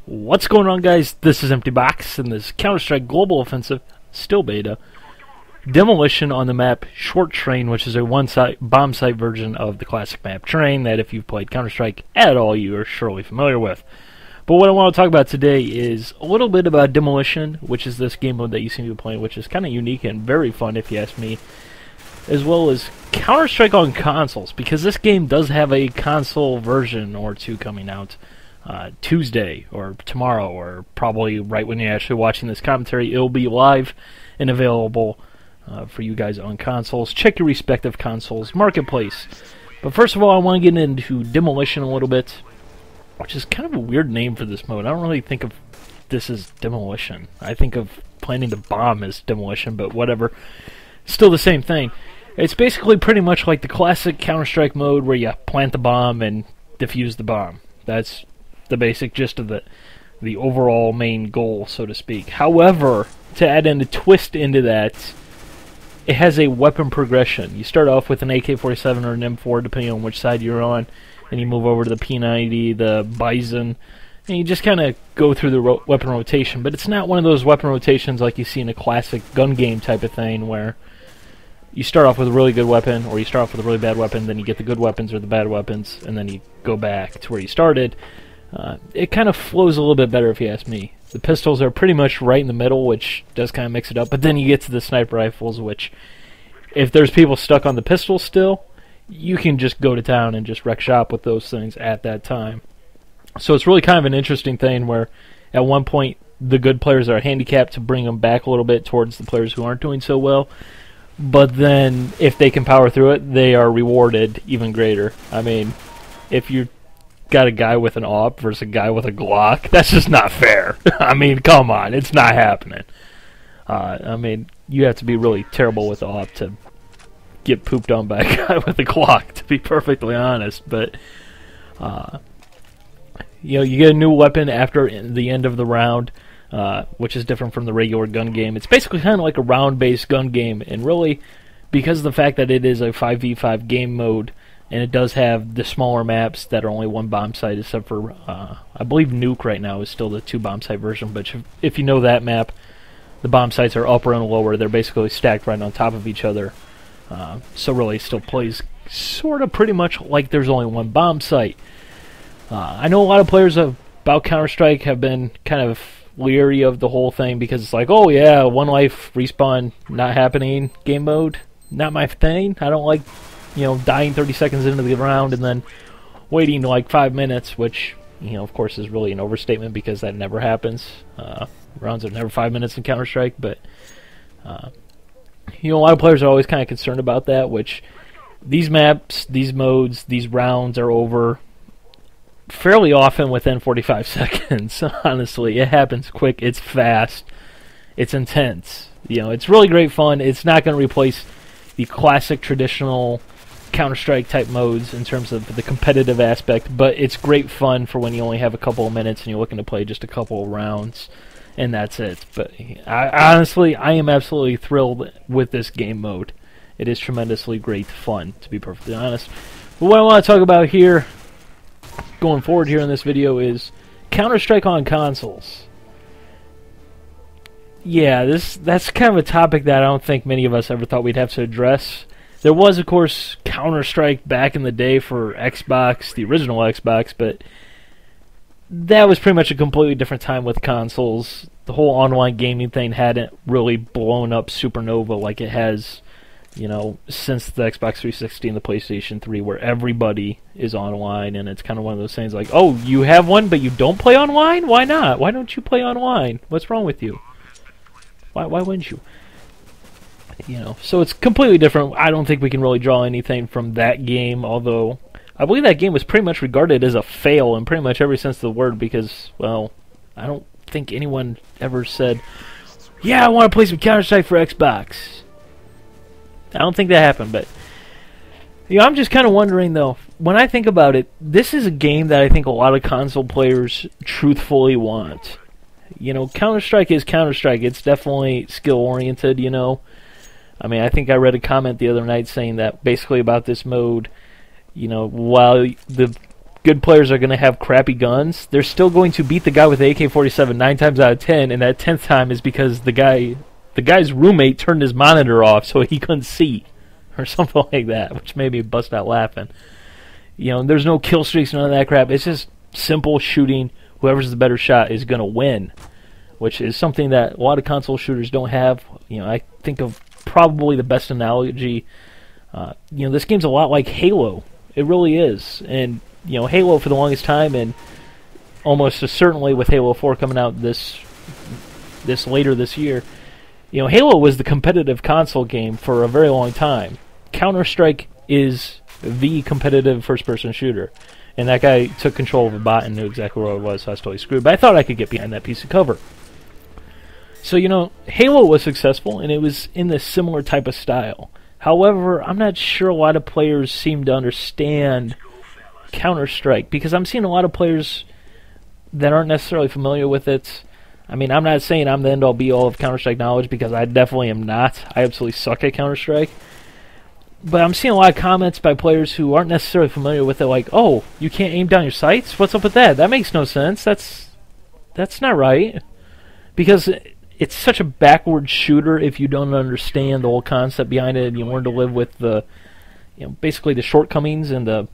What's going on, guys? This is Empty Box, and this Counter-Strike Global Offensive, still beta. Demolition on the map Short Train, which is a bomb site version of the classic map Train that if you've played Counter-Strike at all, you are surely familiar with. But what I want to talk about today is a little bit about Demolition, which is this game mode that you seem to be playing, which is kind of unique and very fun if you ask me, as well as Counter-Strike on consoles, because this game does have a console version or two coming out Tuesday or tomorrow, or probably right when you're actually watching this commentary. It'll be live and available for you guys on consoles. Check your respective consoles marketplace. But first of all, I want to get into Demolition a little bit, which is kind of a weird name for this mode. I don't really think of this as Demolition. I think of planting the bomb as Demolition, but whatever. Still the same thing. It's basically pretty much like the classic Counter-Strike mode where you plant the bomb and defuse the bomb. That's the basic gist of the overall main goal, so to speak. However, to add in a twist into that, it has a weapon progression. You start off with an AK-47 or an M4, depending on which side you're on, and you move over to the P90, the Bison, and you just kind of go through the weapon rotation. But it's not one of those weapon rotations like you see in a classic gun game type of thing, where you start off with a really good weapon, or you start off with a really bad weapon, then you get the good weapons or the bad weapons, and then you go back to where you started. It kind of flows a little bit better if you ask me. The pistols are pretty much right in the middle, which does kind of mix it up, but then you get to the sniper rifles, which, if there's people stuck on the pistols still, you can just go to town and just wreck shop with those things at that time. So it's really kind of an interesting thing where, at one point, the good players are handicapped to bring them back a little bit towards the players who aren't doing so well, but then, if they can power through it, they are rewarded even greater. I mean, if you got a guy with an AWP versus a guy with a Glock, that's just not fair. I mean, come on, it's not happening. I mean, you have to be really terrible with AWP to get pooped on by a guy with a Glock, to be perfectly honest. But you know, you get a new weapon after the end of the round, which is different from the regular gun game. It's basically kind of like a round-based gun game, and really, because of the fact that it is a 5v5 game mode, and it does have the smaller maps that are only one bomb site, except for, I believe Nuke right now is still the two bomb site version, but if you know that map, the bomb sites are upper and lower. They're basically stacked right on top of each other. So really it still plays sort of pretty much like there's only one bomb site. I know a lot of players about Counter-Strike have been kind of leery of the whole thing because it's like, oh yeah, one life respawn not happening game mode, not my thing. I don't like, you know, dying 30 seconds into the round and then waiting like 5 minutes, which, you know, of course is really an overstatement because that never happens. Rounds are never 5 minutes in Counter-Strike, but you know, a lot of players are always kind of concerned about that, which these maps, these modes, these rounds are over fairly often within 45 seconds. Honestly, it happens quick, it's fast, it's intense. You know, it's really great fun. It's not going to replace the classic traditional Counter-Strike type modes in terms of the competitive aspect, but it's great fun for when you only have a couple of minutes and you're looking to play just a couple of rounds, and that's it. But honestly, I am absolutely thrilled with this game mode. It is tremendously great fun, to be perfectly honest. But what I want to talk about here, going forward here in this video, is Counter-Strike on consoles. Yeah, that's kind of a topic that I don't think many of us ever thought we'd have to address. There was, of course, Counter-Strike back in the day for Xbox, the original Xbox, but that was pretty much a completely different time with consoles. The whole online gaming thing hadn't really blown up supernova like it has, you know, since the Xbox 360 and the PlayStation 3, where everybody is online, and it's kind of one of those things like, oh, you have one, but you don't play online? Why not? Why don't you play online? What's wrong with you? Why wouldn't you? You know, so it's completely different. I don't think we can really draw anything from that game, although I believe that game was pretty much regarded as a fail in pretty much every sense of the word because, well, I don't think anyone ever said, yeah, I want to play some Counter-Strike for Xbox. I don't think that happened, but you know, I'm just kind of wondering, though, when I think about it, this is a game that I think a lot of console players truthfully want. You know, Counter-Strike is Counter-Strike. It's definitely skill-oriented, you know. I mean, I think I read a comment the other night saying that basically about this mode, you know, while the good players are going to have crappy guns, they're still going to beat the guy with the AK-47 9 times out of 10, and that 10th time is because the guy's roommate turned his monitor off so he couldn't see, or something like that, which made me bust out laughing. You know, there's no kill streaks, none of that crap. It's just simple shooting. Whoever's the better shot is going to win, which is something that a lot of console shooters don't have. You know, I think of probably the best analogy. You know, this game's a lot like Halo. It really is. And, you know, Halo for the longest time, and almost certainly with Halo 4 coming out this later this year, you know, Halo was the competitive console game for a very long time. Counter-Strike is the competitive first-person shooter. And that guy took control of a bot and knew exactly where I was, so I was totally screwed. But I thought I could get behind that piece of cover. So, you know, Halo was successful, and it was in this similar type of style. However, I'm not sure a lot of players seem to understand Counter-Strike, because I'm seeing a lot of players that aren't necessarily familiar with it. I mean, I'm not saying I'm the end-all be-all of Counter-Strike knowledge, because I definitely am not. I absolutely suck at Counter-Strike. But I'm seeing a lot of comments by players who aren't necessarily familiar with it, like, "Oh, you can't aim down your sights? What's up with that? That makes no sense. That's not right." Because it's such a backward shooter if you don't understand the whole concept behind it, and you learn to live with the, you know, basically the shortcomings and the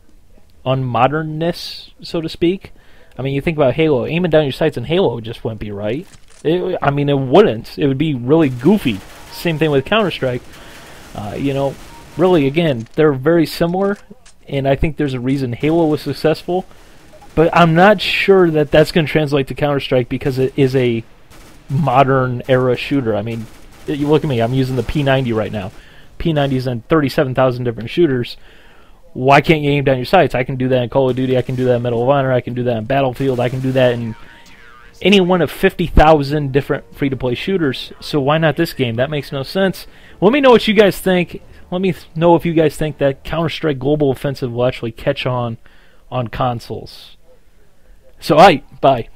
unmodernness, so to speak. I mean, you think about Halo, aiming down your sights in Halo just wouldn't be right. I mean, it wouldn't. It would be really goofy. Same thing with Counter-Strike. You know, really, again, they're very similar, and I think there's a reason Halo was successful, but I'm not sure that that's going to translate to Counter-Strike, because it is a modern era shooter. I mean, you look at me, I'm using the P90 right now. P90's in 37,000 different shooters. Why can't you aim down your sights? I can do that in Call of Duty, I can do that in Medal of Honor, I can do that in Battlefield, I can do that in any one of 50,000 different free-to-play shooters, so why not this game? That makes no sense. Let me know what you guys think. Let me know if you guys think that Counter-Strike Global Offensive will actually catch on consoles. So, bye.